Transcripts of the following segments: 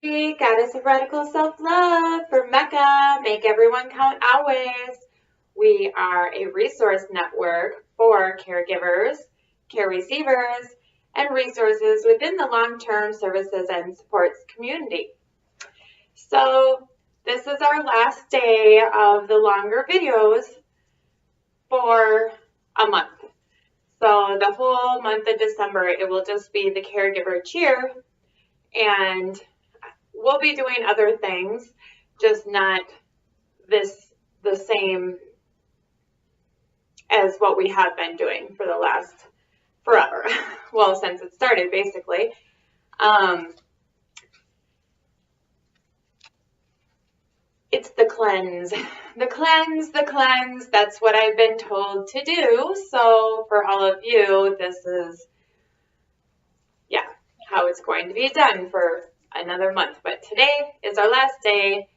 Goddess of Radical Self-Love for Mecca. Make everyone count always. We are a resource network for caregivers, care receivers, and resources within the long-term services and supports community. So this is our last day of the longer videos for a month. So the whole month of December, it will just be the caregiver cheer, and we'll be doing other things, just not the same as what we have been doing for the last forever. Well, since it started, basically. It's the cleanse. The cleanse, the cleanse. That's what I've been told to do. So for all of you, this is, how it's going to be done for another month. But today is our last day,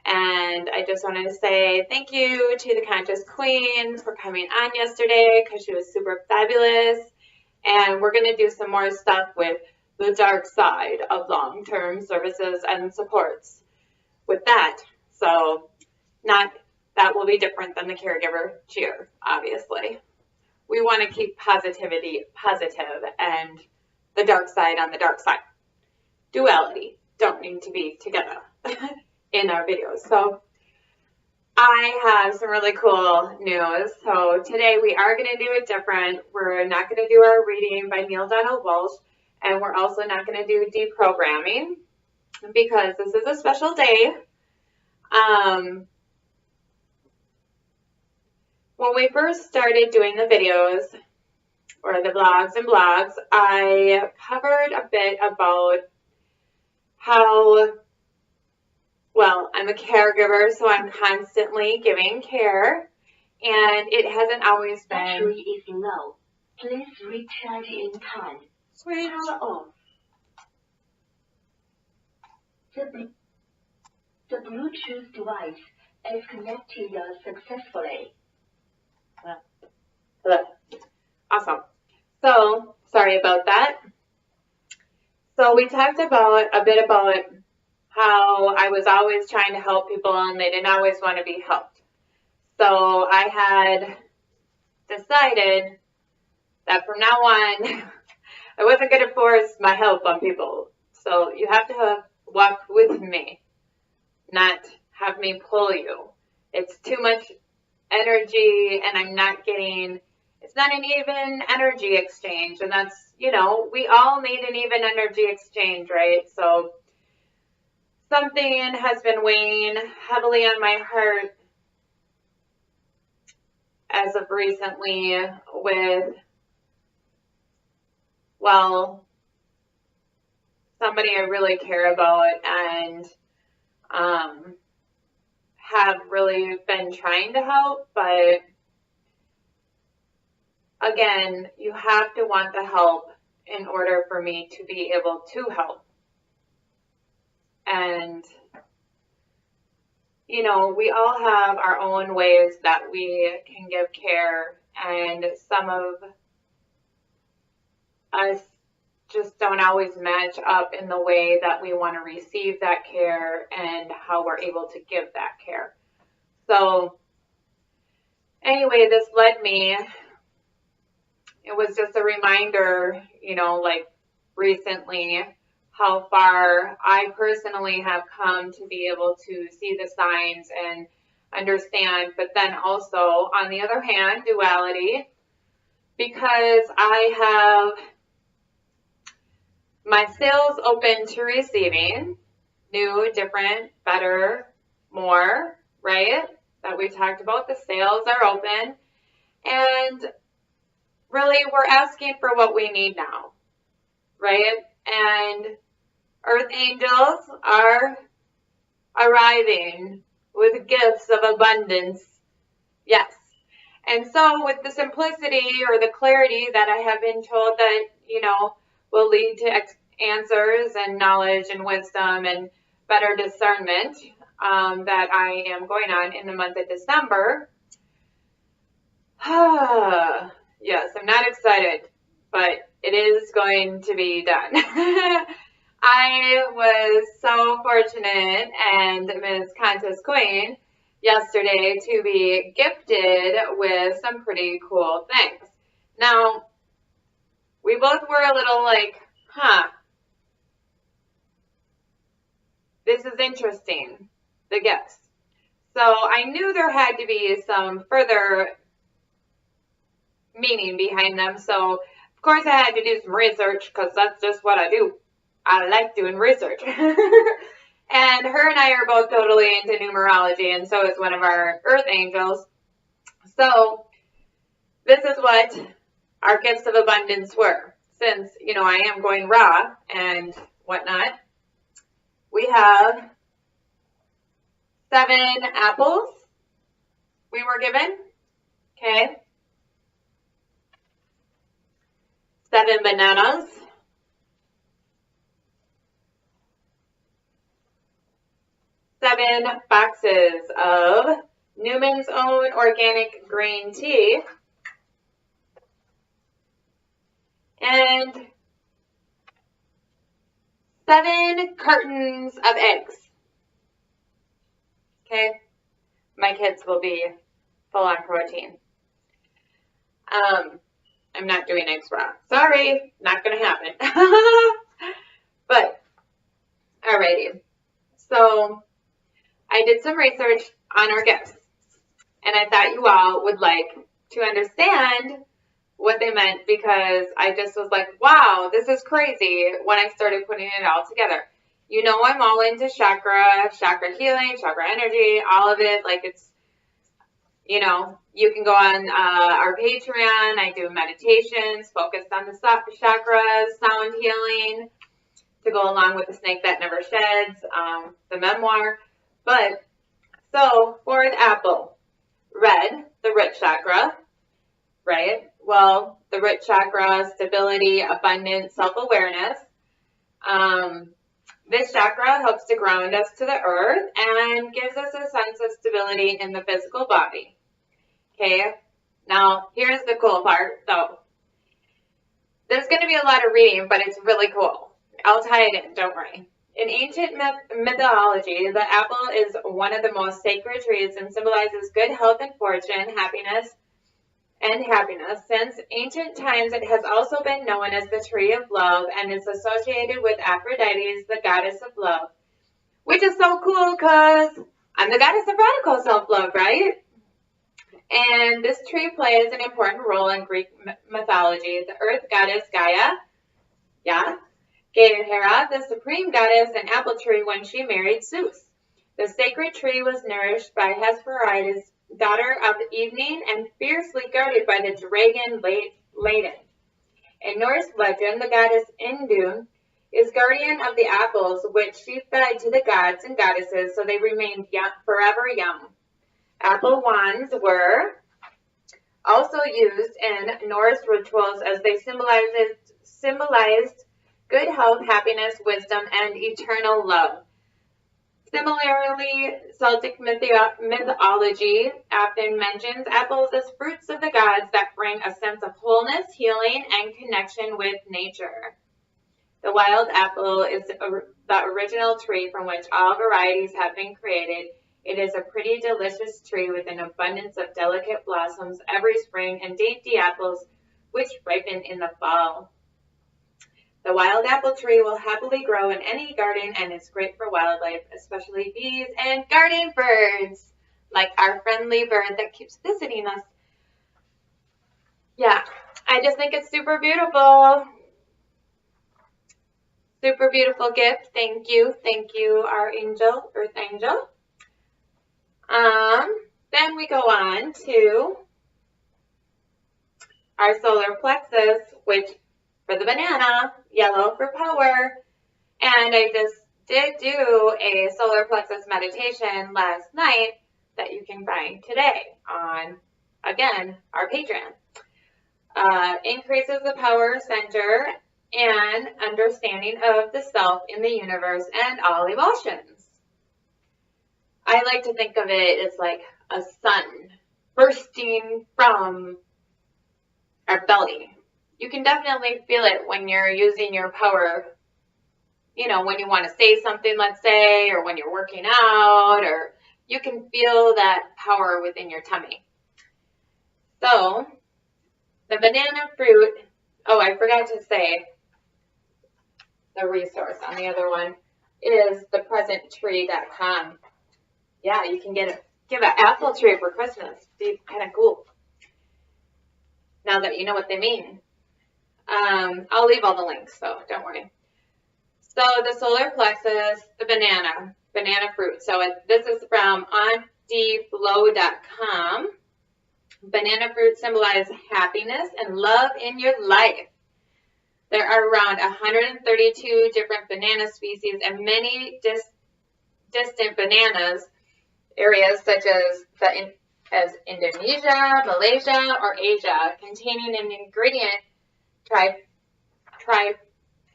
and I just wanted to say thank you to the Conscious Queen for coming on yesterday because she was super fabulous. And we're going to do some more stuff with the dark side of long-term services and supports with that. So that will be different than the caregiver cheer, obviously. We want to keep positivity positive and the dark side on the dark side. Duality don't need to be together in our videos. So I have some really cool news. So today we are going to do it different. We're not going to do our reading by Neil Donald Walsh, and we're also not going to do deprogramming because this is a special day. When we first started doing the videos, or the vlogs and blogs, I covered a bit about how, well, I'm a caregiver, so I'm constantly giving care, and it hasn't always been. Battery is low. Please recharge in time. Switch. Power off. The Bluetooth device is connected successfully. Awesome. So, sorry about that. So we talked about a bit about how I was always trying to help people and they didn't always want to be helped. So I had decided that from now on, I wasn't going to force my help on people. So you have to walk with me, not have me pull you. It's too much energy and I'm not getting, it's not an even energy exchange. And that's, we all need an even energy exchange, right? So something has been weighing heavily on my heart as of recently with, well, somebody I really care about and have really been trying to help, but again, you have to want the help in order for me to be able to help. And, we all have our own ways that we can give care, and some of us just don't always match up in the way that we want to receive that care and how we're able to give that care. So anyway, this led me, it was just a reminder, like recently, how far I personally have come to be able to see the signs and understand, but then also, on the other hand, duality, because I have my sales open to receiving, new, different, better, more, right? That we talked about, the sales are open, and really we're asking for what we need now, right? And earth angels are arriving with gifts of abundance, yes. And so with the simplicity or the clarity that I have been told that, will lead to answers and knowledge and wisdom and better discernment that I am going on in the month of December. Yes, I'm not excited, but it is going to be done. I was so fortunate and Ms. Conscious Queen yesterday to be gifted with some pretty cool things. Now, we both were a little like, this is interesting, the gifts. So I knew there had to be some further meaning behind them. So, of course, I had to do some research because that's just what I do. I like doing research. And her and I are both totally into numerology, and so is one of our earth angels. So this is what our gifts of abundance were. Since, you know, I am going raw and whatnot, we have 7 apples we were given, okay? 7 bananas. 7 boxes of Newman's own organic green tea. And 7 cartons of eggs. Okay? My kids will be full on protein. I'm not doing eggs raw. Sorry, not going to happen. But, alrighty. So, I did some research on our gifts. And I thought you all would like to understand what they meant, because I just was like, wow, this is crazy when I started putting it all together. You know, I'm all into chakra healing, chakra energy, all of it. Like, it's, you know, you can go on our Patreon. I do meditations focused on the chakras, sound healing, to go along with The Snake That Never Sheds, the memoir. But, so, for the apple, red, the root chakra, right? Well, the root chakra, stability, abundance, self-awareness. This chakra helps to ground us to the earth and gives us a sense of stability in the physical body. Okay, now here's the cool part, though. There's going to be a lot of reading, but it's really cool. I'll tie it in, don't worry. In ancient mythology, the apple is one of the most sacred trees and symbolizes good health and fortune, happiness. Since ancient times, it has also been known as the tree of love and is associated with Aphrodite, the goddess of love. Which is so cool because I'm the goddess of radical self-love, right? And this tree plays an important role in Greek mythology. The earth goddess Gaia, gave Hera, the supreme goddess, an apple tree when she married Zeus. The sacred tree was nourished by Hesperides, daughter of the evening, and fiercely guarded by the dragon Ladon. In Norse legend, the goddess Indun is guardian of the apples, which she fed to the gods and goddesses so they remained forever young. Apple wands were also used in Norse rituals as they symbolized good health, happiness, wisdom, and eternal love. Similarly, Celtic mythology often mentions apples as fruits of the gods that bring a sense of wholeness, healing, and connection with nature. The wild apple is the original tree from which all varieties have been created. It is a pretty delicious tree with an abundance of delicate blossoms every spring and dainty apples which ripen in the fall. The wild apple tree will happily grow in any garden and is great for wildlife, especially bees and garden birds, like our friendly bird that keeps visiting us. Yeah, I just think it's super beautiful. Super beautiful gift. Thank you, our angel, earth angel. Then we go on to our solar plexus, which for the banana, yellow for power. And I just did do a solar plexus meditation last night that you can find today on, again, our Patreon. Increases the power center and understanding of the self in the universe and all emotions. I like to think of it as like a sun bursting from our belly. You can definitely feel it when you're using your power you know, when you want to say something, let's say, or when you're working out, or you can feel that power within your tummy. So the banana fruit, oh, I forgot to say the resource on the other one is thepresenttree.com. Yeah, you can give an apple tree for Christmas. Be kind of cool. Now that you know what they mean. I'll leave all the links, so don't worry. So the solar plexus, the banana fruit. So this is from auntieflow.com. Banana fruit symbolize happiness and love in your life. There are around 132 different banana species and many distant bananas areas such as Indonesia, Malaysia, or Asia, containing an ingredient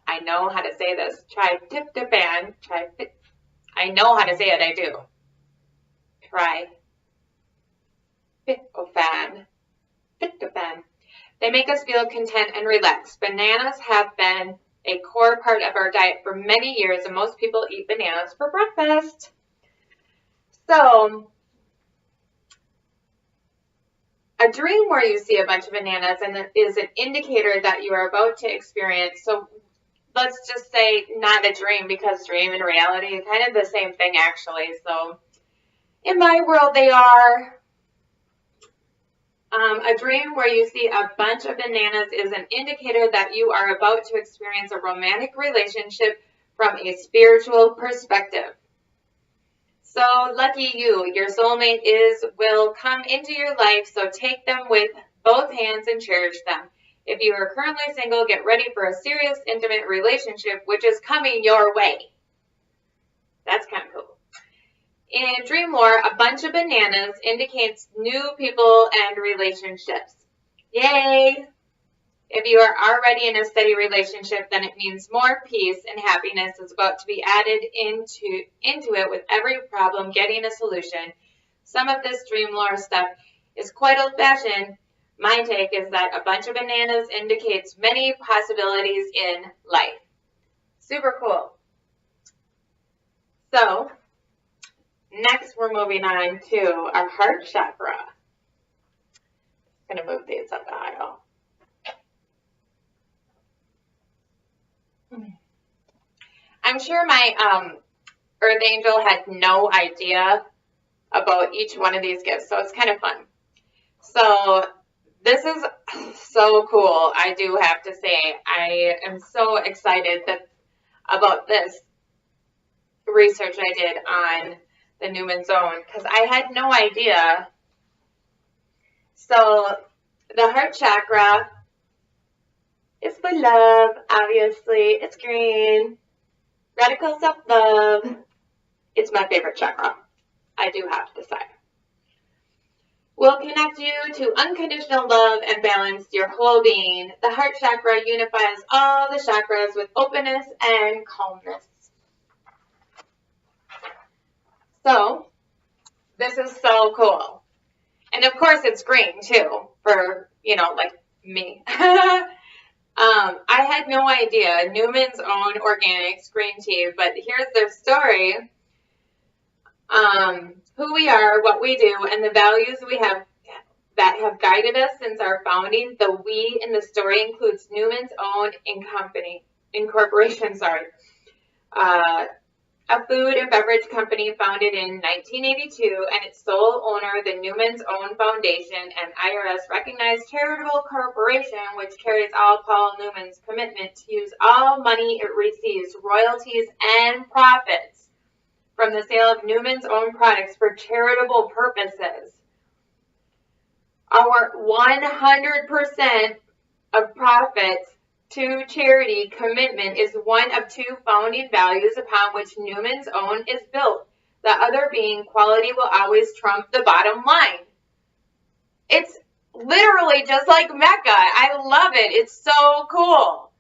I know how to say this. Tryptophan. I know how to say it. I do. Tryptophan. They make us feel content and relaxed. Bananas have been a core part of our diet for many years, and most people eat bananas for breakfast. So, a dream where you see a bunch of bananas is an indicator that you are about to experience. So, let's just say not a dream, because dream and reality are kind of the same thing, actually. So, in my world, they are. A dream where you see a bunch of bananas is an indicator that you are about to experience a romantic relationship from a spiritual perspective. So lucky you, your soulmate will come into your life, so take them with both hands and cherish them. If you are currently single, get ready for a serious, intimate relationship, which is coming your way. That's kind of cool. In dream lore, a bunch of bananas indicates new people and relationships. Yay! If you are already in a steady relationship, then it means more peace and happiness is about to be added into it, with every problem getting a solution. Some of this dream lore stuff is quite old-fashioned. My take is that a bunch of bananas indicates many possibilities in life. Super cool. So, next we're moving on to our heart chakra. I'm going to move these up the aisle. I'm sure my Earth Angel had no idea about each one of these gifts, so it's kind of fun. So this is so cool, I do have to say. I am so excited about this research I did on the Newman zone, because I had no idea. So the heart chakra is for love, obviously. It's green. Radical self-love. It's my favorite chakra, I do have to say. Will connect you to unconditional love and balance your whole being. The heart chakra unifies all the chakras with openness and calmness. So, this is so cool. And of course it's green too, for, like me. I had no idea. Newman's own organics green tea, but here's their story. Who we are, what we do, and the values we have that have guided us since our founding. The we in the story includes Newman's own incorporation, a food and beverage company founded in 1982, and its sole owner, the Newman's Own Foundation, an IRS-recognized charitable corporation which carries out Paul Newman's commitment to use all money it receives, royalties and profits, from the sale of Newman's own products for charitable purposes. Our 100% of profits to charity commitment is one of two founding values upon which Newman's own is built. The other being quality will always trump the bottom line. It's literally just like Mecca. I love it. It's so cool.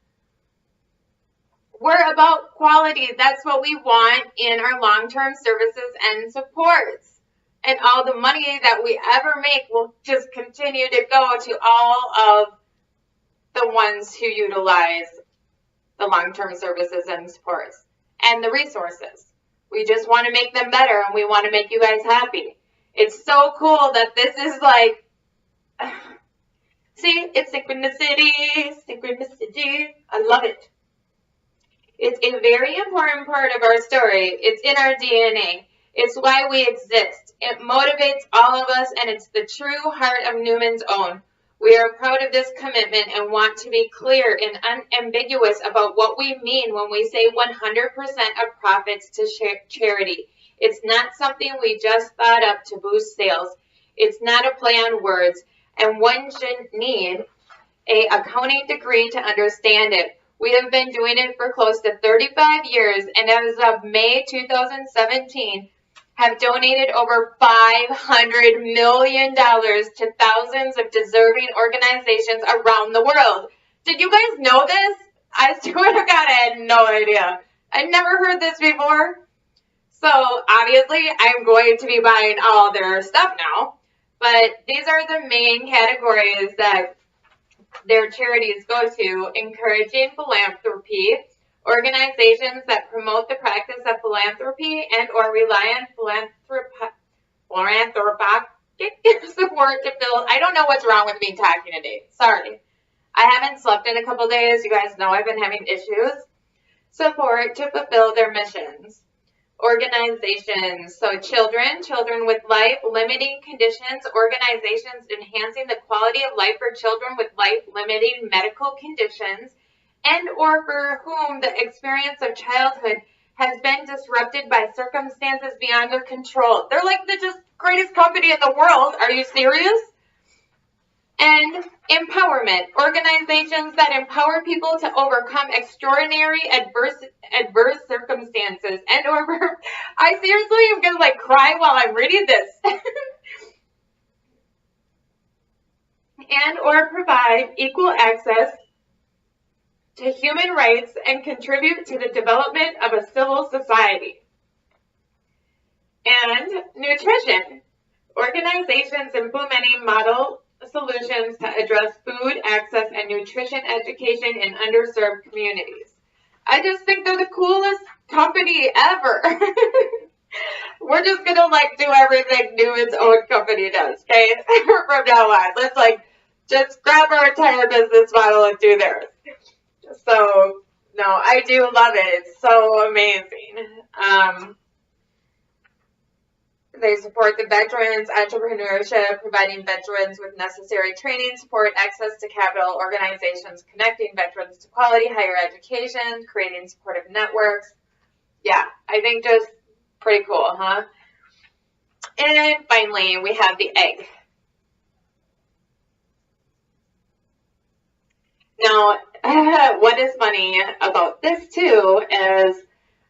We're about quality. That's what we want in our long-term services and supports. And all the money that we ever make will just continue to go to all of the ones who utilize the long-term services and supports. and the resources. We just want to make them better, and we want to make you guys happy. It's so cool that this is like, see, it's synchronicity, synchronicity. I love it. It's a very important part of our story. It's in our DNA. It's why we exist. It motivates all of us, and it's the true heart of Newman's own. We are proud of this commitment and want to be clear and unambiguous about what we mean when we say 100% of profits to charity. It's not something we just thought up to boost sales. It's not a play on words, and one shouldn't need an accounting degree to understand it. We have been doing it for close to 35 years, and as of May 2017, have donated over $500 million to thousands of deserving organizations around the world. Did you guys know this? I swear to God, I had no idea. I'd never heard this before. So obviously, I'm going to be buying all their stuff now. But these are the main categories that their charities go to: encouraging philanthropy, organizations that promote the practice of philanthropy and or rely on philanthropic support to build. I don't know what's wrong with me talking today. Sorry. I haven't slept in a couple days. You guys know I've been having issues. Support to fulfill their missions. Organizations, so children with life-limiting conditions, organizations enhancing the quality of life for children with life-limiting medical conditions, and or for whom the experience of childhood has been disrupted by circumstances beyond their control. They're like the just greatest company in the world. Are you serious? And empowerment, organizations that empower people to overcome extraordinary adverse circumstances. And or, I seriously am going to like cry while I'm reading this. And or provide equal access to human rights and contribute to the development of a civil society. And nutrition, organizations implementing model solutions to address food access and nutrition education in underserved communities. I just think they're the coolest company ever. We're just gonna like do everything Newman's own company does, okay? From now on, let's like just grab our entire business model and do theirs. So no, I do love it. It's so amazing. They support the veterans, entrepreneurship, providing veterans with necessary training, support access to capital, organizations connecting veterans to quality higher education, creating supportive networks. Yeah, I think just pretty cool, huh? And finally, we have the egg. Now, what is funny about this too is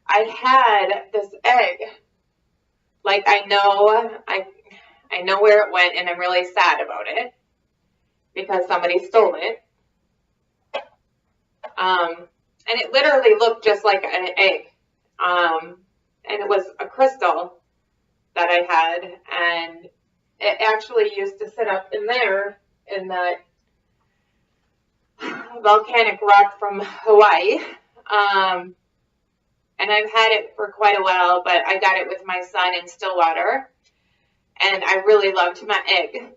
I had this egg. Like I know where it went, and I'm really sad about it because somebody stole it. And it literally looked just like an egg. And it was a crystal that I had, and it actually used to sit up in there in that volcanic rock from Hawaii. And I've had it for quite a while, but I got it with my son in Stillwater, and I really loved my egg.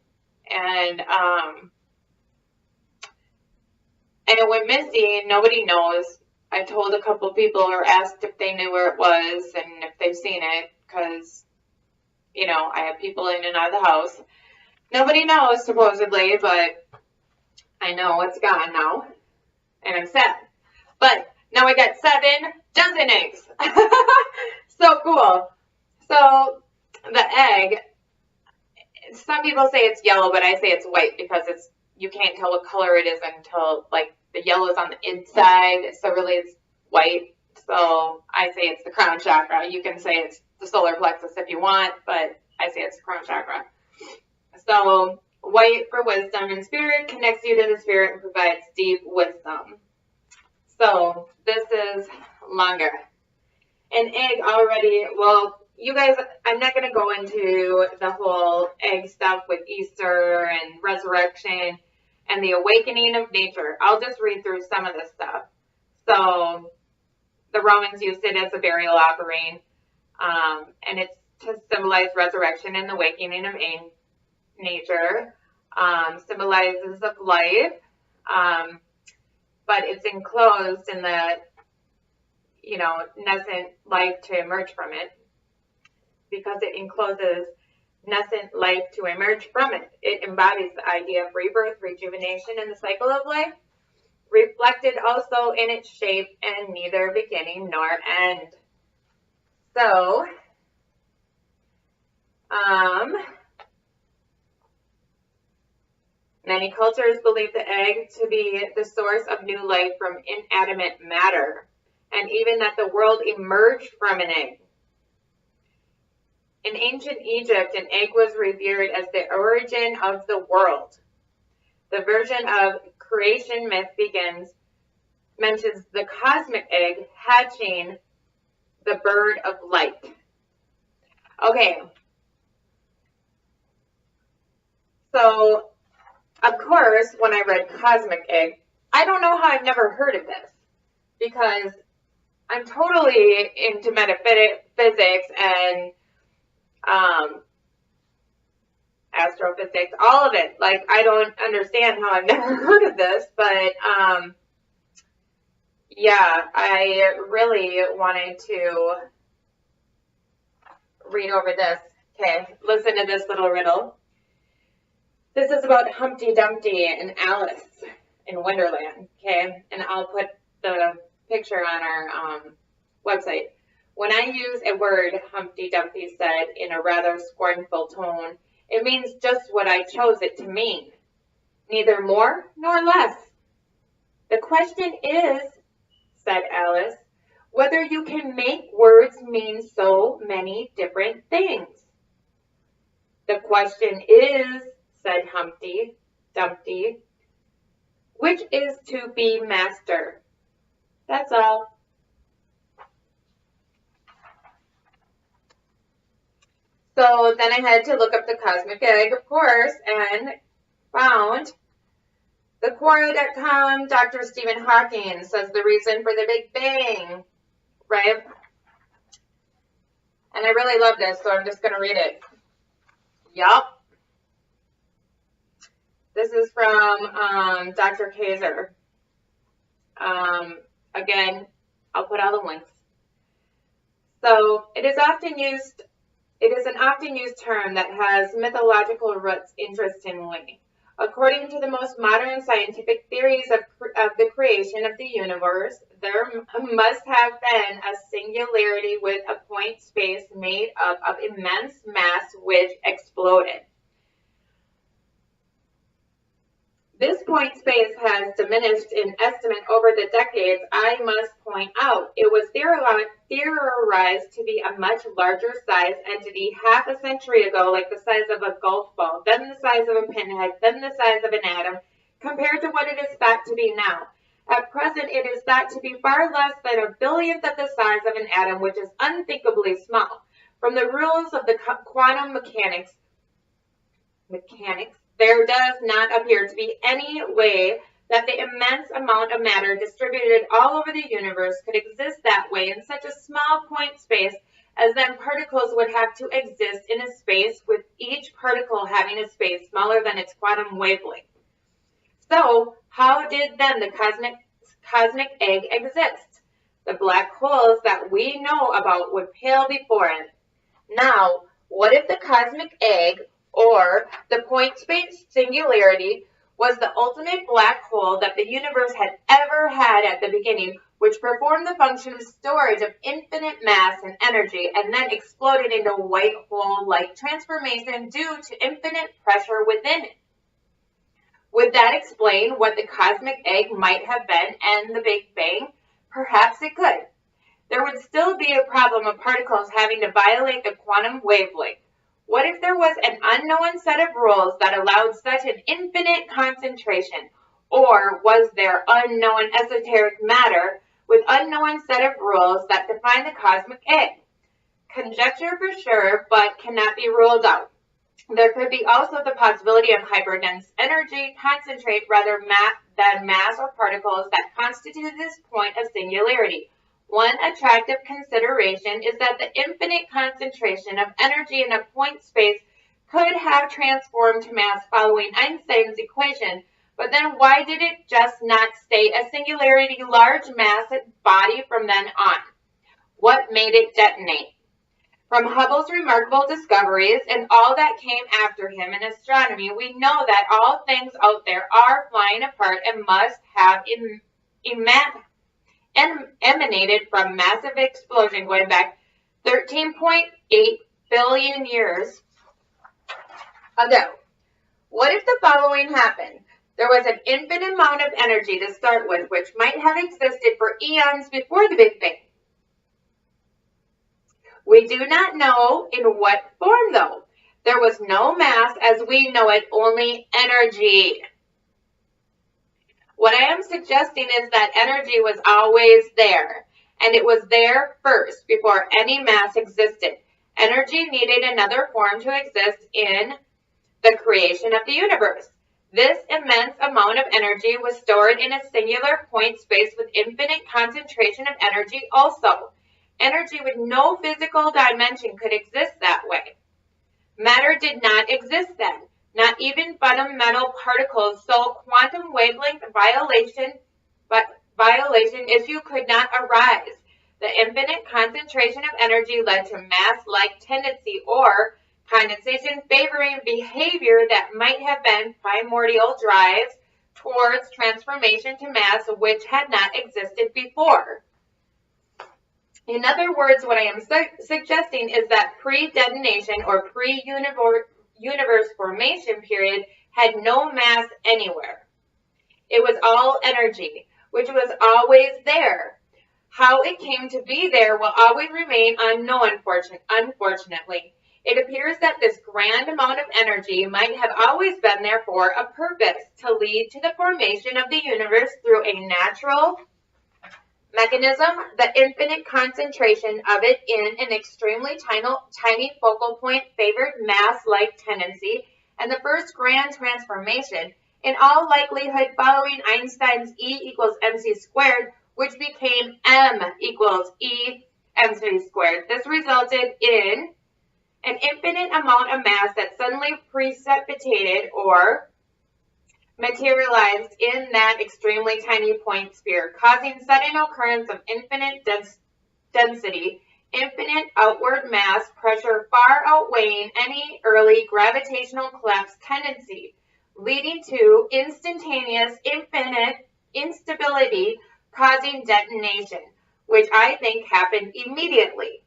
And it went missing. Nobody knows. I told a couple people or asked if they knew where it was and if they've seen it, because, you know, I have people in and out of the house. Nobody knows, supposedly, but I know it's gone now, and I'm sad. But now I got 7 dozen eggs. So cool. So the egg, some people say it's yellow, but I say it's white because you can't tell what color it is until like the yellow is on the inside. So really it's white. So I say it's the crown chakra. You can say it's the solar plexus if you want, but I say it's the crown chakra. So white for wisdom and spirit connects you to the spirit and provides deep wisdom. So this is longer. An egg already, well, you guys, I'm not going to go into the whole egg stuff with Easter and resurrection and the awakening of nature. I'll just read through some of this stuff. So the Romans used it as a burial offering, and it's to symbolize resurrection and the awakening of nature. Symbolizes of life, but it's enclosed in the, nascent life to emerge from it, because it encloses nascent life to emerge from it. It embodies the idea of rebirth, rejuvenation, and the cycle of life, reflected also in its shape and neither beginning nor end. So, many cultures believe the egg to be the source of new life from inanimate matter, and even that the world emerged from an egg. In ancient Egypt, an egg was revered as the origin of the world. The version of creation myth mentions the cosmic egg hatching the bird of light. Okay. So, of course, when I read cosmic egg, I don't know how I've never heard of this, because I'm totally into metaphysics and astrophysics, all of it. Like, I don't understand how I've never heard of this, but yeah, I really wanted to read over this. Okay, listen to this little riddle. This is about Humpty Dumpty and Alice in Wonderland, okay? And I'll put the picture on our website. When I use a word, Humpty Dumpty said in a rather scornful tone, it means just what I chose it to mean, neither more nor less. The question is, said Alice, whether you can make words mean so many different things. The question is, said Humpty Dumpty, which is to be master? That's all. So then I had to look up the cosmic egg, of course, and found the Quora.com. Dr. Stephen Hawking says the reason for the Big Bang, right? And I really love this, so I'm just going to read it. Yup. This is from Dr. Kaiser. Again, I'll put all the links. So it is an often used term that has mythological roots, interestingly. According to the most modern scientific theories of the creation of the universe, there must have been a singularity with a point space made up of immense mass which exploded. This point space has diminished in estimate over the decades. I must point out, it was theorized to be a much larger size entity half a century ago, like the size of a golf ball, then the size of a pinhead, then the size of an atom, compared to what it is thought to be now. At present, it is thought to be far less than a billionth of the size of an atom, which is unthinkably small. From the rules of the quantum mechanics, there does not appear to be any way that the immense amount of matter distributed all over the universe could exist that way in such a small point space, as then particles would have to exist in a space with each particle having a space smaller than its quantum wavelength. So, how did then the cosmic egg exist? The black holes that we know about would pale before it. Now, what if the cosmic egg, or the point space singularity, was the ultimate black hole that the universe had ever had at the beginning, which performed the function of storage of infinite mass and energy, and then exploded into white hole-like transformation due to infinite pressure within it? Would that explain what the cosmic egg might have been and the Big Bang? Perhaps it could. There would still be a problem of particles having to violate the quantum wavelength. What if there was an unknown set of rules that allowed such an infinite concentration? Or was there unknown esoteric matter with unknown set of rules that define the cosmic egg? Conjecture for sure, but cannot be ruled out. There could be also the possibility of hyperdense energy concentrate rather than mass or particles that constitute this point of singularity. One attractive consideration is that the infinite concentration of energy in a point space could have transformed to mass following Einstein's equation, but then why did it just not stay a singularity large mass body from then on? What made it detonate? From Hubble's remarkable discoveries and all that came after him in astronomy, we know that all things out there are flying apart and must have emanated from massive explosion going back 13.8 billion years ago. What if the following happened? There was an infinite amount of energy to start with, which might have existed for eons before the Big Bang. We do not know in what form, though. There was no mass as we know it, only energy. What I am suggesting is that energy was always there, and it was there first before any mass existed. Energy needed another form to exist in the creation of the universe. This immense amount of energy was stored in a singular point space with infinite concentration of energy also. Energy with no physical dimension could exist that way. Matter did not exist then, not even fundamental particles, so quantum wavelength violation issue could not arise. The infinite concentration of energy led to mass-like tendency or condensation favoring behavior that might have been primordial drives towards transformation to mass which had not existed before. In other words, what I am suggesting is that pre-detonation or pre-universe formation period had no mass anywhere. It was all energy, which was always there. How it came to be there will always remain unknown, unfortunately. It appears that this grand amount of energy might have always been there for a purpose, to lead to the formation of the universe through a natural mechanism. The infinite concentration of it in an extremely tiny focal point favored mass-like tendency, and the first grand transformation, in all likelihood following Einstein's E equals mc squared, which became M equals E mc squared. This resulted in an infinite amount of mass that suddenly precipitated or materialized in that extremely tiny point sphere, causing sudden occurrence of infinite density, infinite outward mass pressure far outweighing any early gravitational collapse tendency, leading to instantaneous infinite instability causing detonation, which I think happened immediately.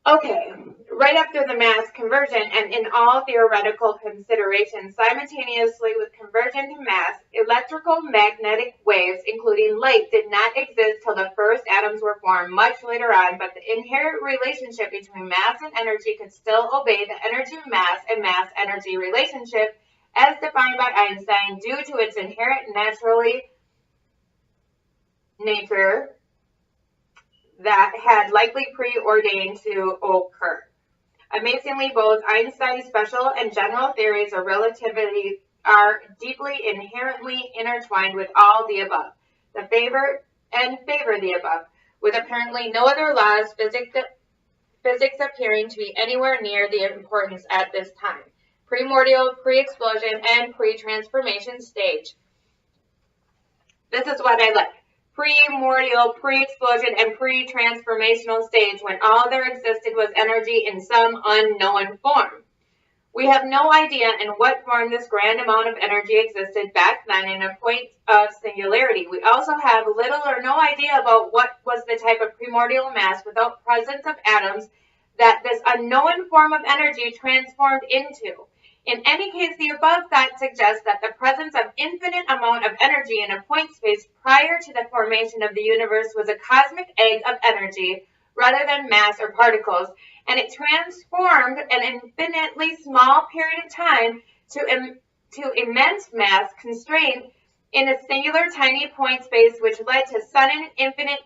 Okay, right after the mass conversion and in all theoretical considerations, simultaneously with conversion to mass, electrical magnetic waves, including light, did not exist till the first atoms were formed much later on, but the inherent relationship between mass and energy could still obey the energy-mass and mass-energy relationship as defined by Einstein due to its inherent nature that had likely preordained to occur. Amazingly, both Einstein's special and general theories of relativity are deeply inherently intertwined with all the above, favor the above, with apparently no other laws physics appearing to be anywhere near the importance at this time. Primordial, pre-explosion, and pre-transformation stage. This is what I like. Primordial, pre-explosion, and pre-transformational stage, when all there existed was energy in some unknown form. We have no idea in what form this grand amount of energy existed back then in a point of singularity. We also have little or no idea about what was the type of primordial mass without presence of atoms that this unknown form of energy transformed into. In any case, the above fact suggests that the presence of infinite amount of energy in a point space prior to the formation of the universe was a cosmic egg of energy rather than mass or particles, and it transformed an infinitely small period of time to immense mass constrained in a singular tiny point space, which led to sudden infinite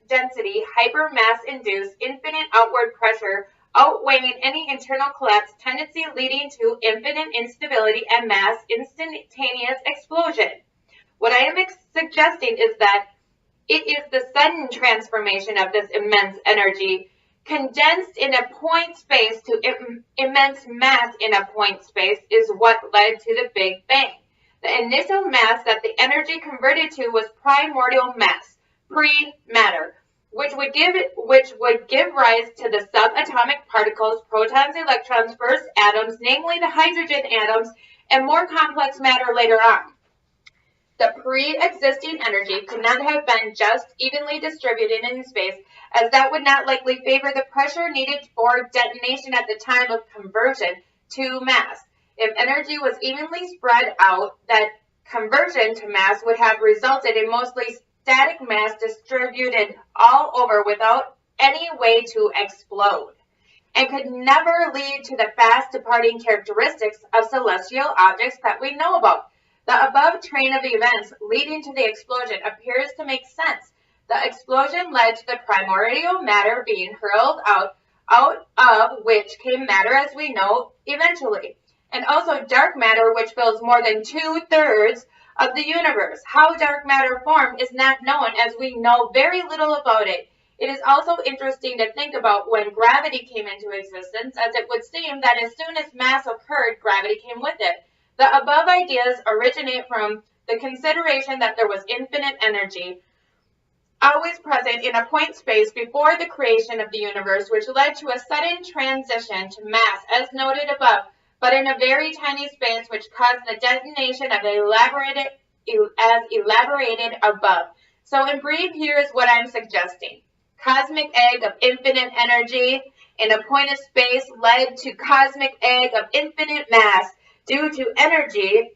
density, hypermass-induced infinite outward pressure, outweighing any internal collapse tendency, leading to infinite instability and mass instantaneous explosion. What I am suggesting is that it is the sudden transformation of this immense energy condensed in a point space to immense mass in a point space is what led to the Big Bang. The initial mass that the energy converted to was primordial mass, pre-matter, which would give rise to the subatomic particles, protons, electrons, first atoms, namely the hydrogen atoms, and more complex matter later on. The pre-existing energy could not have been just evenly distributed in space, as that would not likely favor the pressure needed for detonation at the time of conversion to mass. If energy was evenly spread out, that conversion to mass would have resulted in mostly static mass distributed all over without any way to explode, and could never lead to the fast departing characteristics of celestial objects that we know about. The above train of events leading to the explosion appears to make sense. The explosion led to the primordial matter being hurled out of which came matter as we know eventually, and also dark matter, which fills more than 2/3 of the universe. How dark matter formed is not known, as we know very little about it. It is also interesting to think about when gravity came into existence, as it would seem that as soon as mass occurred, gravity came with it. The above ideas originate from the consideration that there was infinite energy always present in a point space before the creation of the universe, which led to a sudden transition to mass, as noted above, but in a very tiny space, which caused the detonation of as elaborated above. So in brief, here is what I'm suggesting. Cosmic egg of infinite energy in a point of space led to cosmic egg of infinite mass due to energy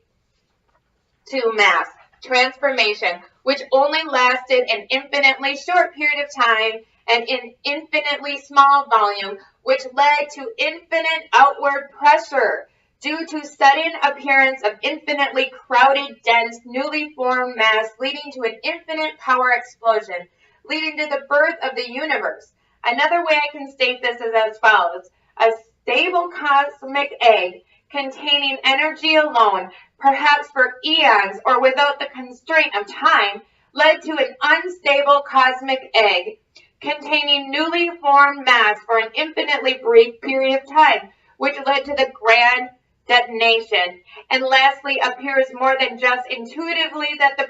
to mass transformation, which only lasted an infinitely short period of time and in infinitely small volume, which led to infinite outward pressure due to sudden appearance of infinitely crowded, dense, newly formed mass, leading to an infinite power explosion, leading to the birth of the universe. Another way I can state this is as follows. A stable cosmic egg containing energy alone, perhaps for eons or without the constraint of time, led to an unstable cosmic egg containing newly formed mass for an infinitely brief period of time, which led to the grand detonation. And lastly, appears more than just intuitively that the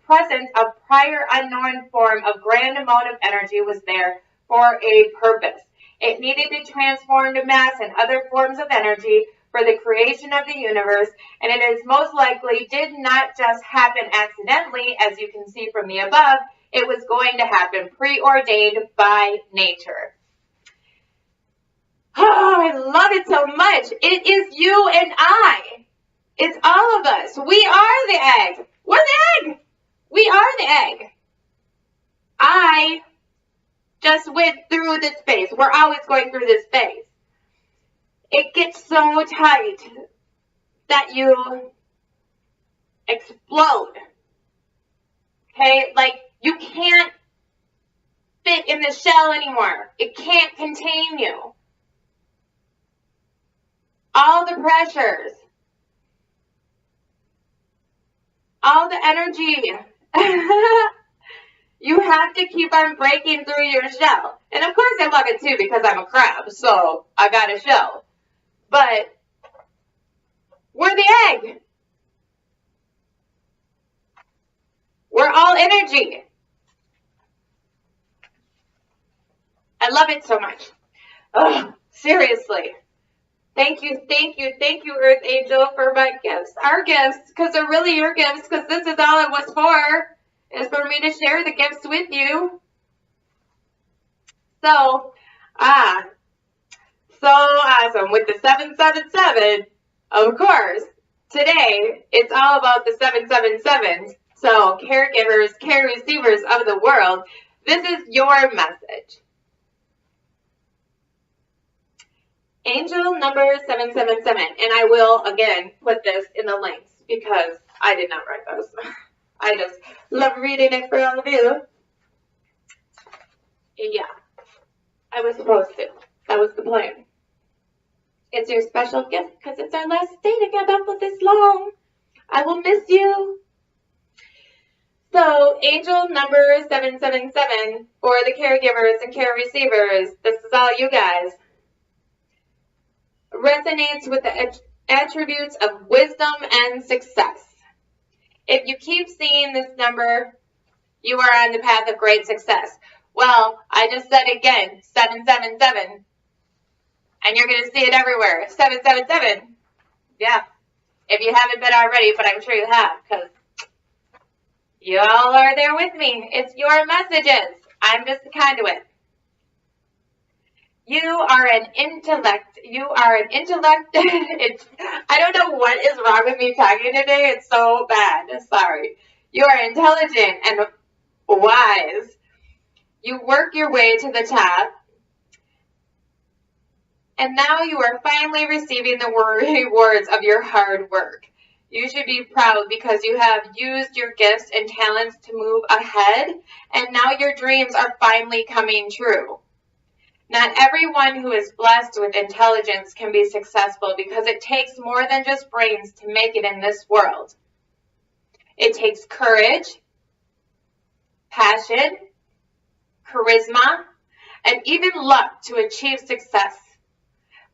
presence of prior unknown form of grand amount of energy was there for a purpose. It needed to transform to mass and other forms of energy for the creation of the universe, and it is most likely did not just happen accidentally, as you can see from the above. It was going to happen preordained by nature. Oh, I love it so much. It is you and I. It's all of us. We are the egg. We're the egg. We are the egg. I just went through this phase. We're always going through this phase. It gets so tight that you explode. Okay? Like, you can't fit in the shell anymore. It can't contain you. All the pressures, all the energy, you have to keep on breaking through your shell. And of course I love it too because I'm a crab, so I got a shell. But we're the egg. We're all energy. I love it so much. Oh, seriously. Thank you, Earth Angel, for my gifts. Our gifts, because they're really your gifts, because this is all it was for, is for me to share the gifts with you. So awesome. With the 777, of course, today, it's all about the 777s. So, caregivers, care receivers of the world, this is your message. Angel number 777, and I will, again, put this in the links because I did not write those. I just love reading it for all of you. Yeah, I was supposed to. That was the plan. It's your special gift because it's our last day together for this long. I will miss you. So, angel number 777 for the caregivers and care receivers, this is all you guys, resonates with the attributes of wisdom and success. If you keep seeing this number, you are on the path of great success. Well, I just said again, 777, and you're going to see it everywhere. 777. Yeah. If you haven't been already, but I'm sure you have, because you all are there with me. It's your messages. I'm just the conduit. You are an intellect. You are an intellect. I don't know what is wrong with me talking today. It's so bad. Sorry. You are intelligent and wise. You work your way to the top. And now you are finally receiving the rewards of your hard work. You should be proud because you have used your gifts and talents to move ahead, and now your dreams are finally coming true. Not everyone who is blessed with intelligence can be successful because it takes more than just brains to make it in this world. It takes courage, passion, charisma, and even luck to achieve success.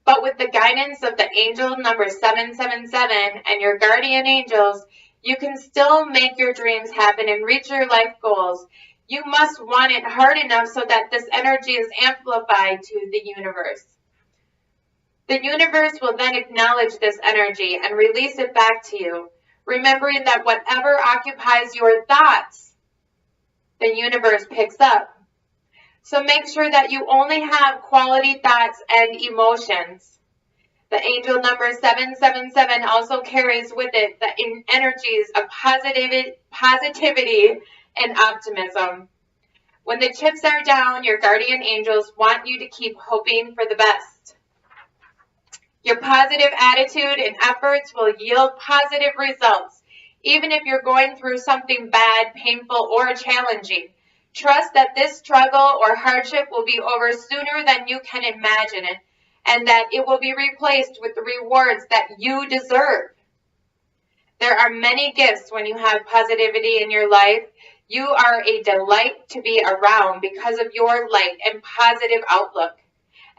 But with the guidance of the angel number 777 and your guardian angels, you can still make your dreams happen and reach your life goals. You must want it hard enough so that this energy is amplified to the universe. The universe will then acknowledge this energy and release it back to you, remembering that whatever occupies your thoughts, the universe picks up. So make sure that you only have quality thoughts and emotions. The angel number 777 also carries with it the energies of positivity and optimism. When the chips are down, your guardian angels want you to keep hoping for the best. Your positive attitude and efforts will yield positive results, even if you're going through something bad, painful, or challenging. Trust that this struggle or hardship will be over sooner than you can imagine it, and that it will be replaced with the rewards that you deserve. There are many gifts when you have positivity in your life. You are a delight to be around because of your light and positive outlook.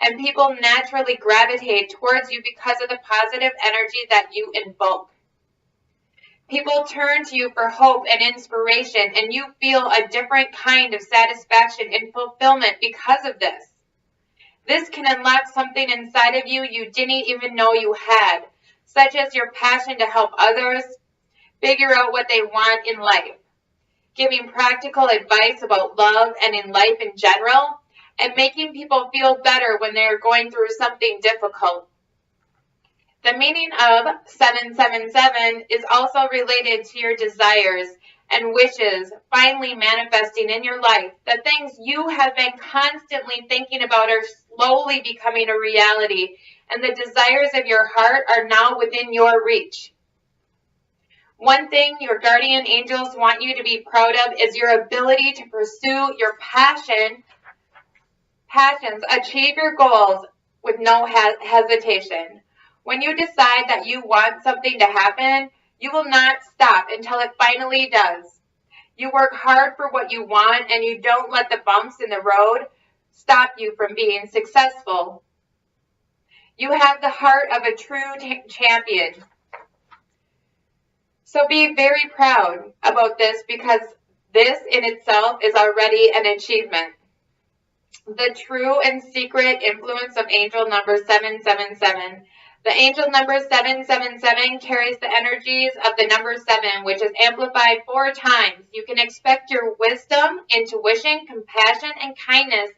And people naturally gravitate towards you because of the positive energy that you invoke. People turn to you for hope and inspiration, and you feel a different kind of satisfaction and fulfillment because of this. This can unlock something inside of you you didn't even know you had, such as your passion to help others figure out what they want in life, giving practical advice about love and in life in general, and making people feel better when they are going through something difficult. The meaning of 777 is also related to your desires and wishes finally manifesting in your life. The things you have been constantly thinking about are slowly becoming a reality, and the desires of your heart are now within your reach. One thing your guardian angels want you to be proud of is your ability to pursue your passions, achieve your goals with no hesitation. When you decide that you want something to happen, you will not stop until it finally does. You work hard for what you want, and you don't let the bumps in the road stop you from being successful. You have the heart of a true champion. So be very proud about this, because this in itself is already an achievement. The true and secret influence of angel number 777. The angel number 777 carries the energies of the number 7, which is amplified 4 times. You can expect your wisdom, intuition, compassion, and kindness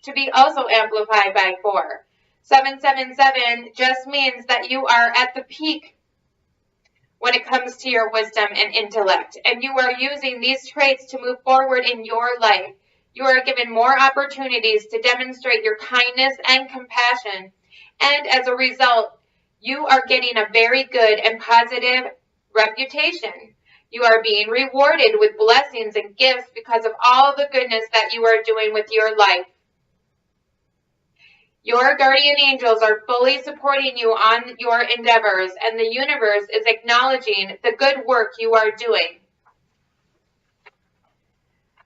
to be also amplified by 4. 777 just means that you are at the peak when it comes to your wisdom and intellect, and you are using these traits to move forward in your life. You are given more opportunities to demonstrate your kindness and compassion, and as a result, you are getting a very good and positive reputation. You are being rewarded with blessings and gifts because of all the goodness that you are doing with your life. Your guardian angels are fully supporting you on your endeavors, and the universe is acknowledging the good work you are doing.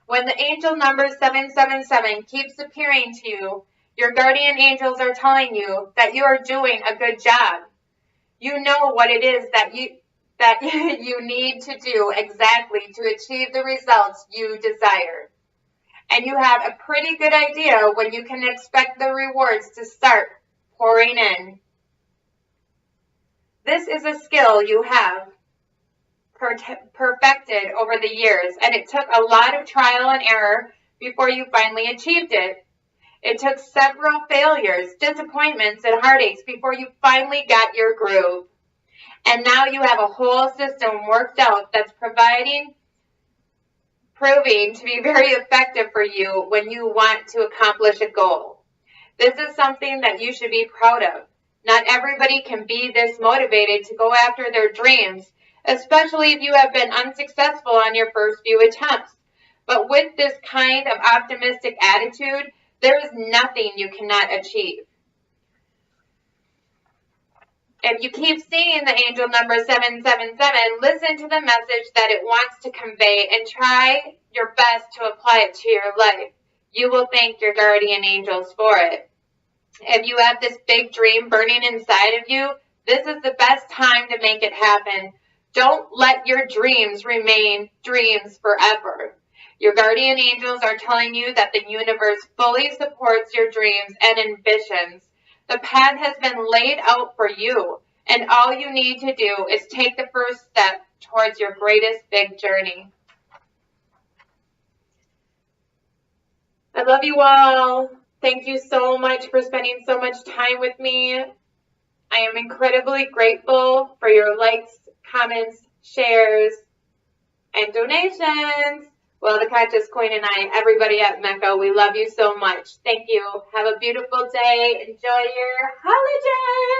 When the angel number 777 keeps appearing to you, your guardian angels are telling you that you are doing a good job. You know what it is that you need to do exactly to achieve the results you desire. And you have a pretty good idea when you can expect the rewards to start pouring in. This is a skill you have perfected over the years, and it took a lot of trial and error before you finally achieved it. It took several failures, disappointments, and heartaches before you finally got your groove. And now you have a whole system worked out that's proving to be very effective for you when you want to accomplish a goal. This is something that you should be proud of. Not everybody can be this motivated to go after their dreams, especially if you have been unsuccessful on your first few attempts. But with this kind of optimistic attitude, there is nothing you cannot achieve. If you keep seeing the angel number 777, listen to the message that it wants to convey and try your best to apply it to your life. You will thank your guardian angels for it. If you have this big dream burning inside of you, this is the best time to make it happen. Don't let your dreams remain dreams forever. Your guardian angels are telling you that the universe fully supports your dreams and ambitions. The path has been laid out for you, and all you need to do is take the first step towards your greatest big journey. I love you all. Thank you so much for spending so much time with me. I am incredibly grateful for your likes, comments, shares, and donations. Well, the Conscious Queen and I, everybody at Mecca, we love you so much. Thank you. Have a beautiful day. Enjoy your holiday.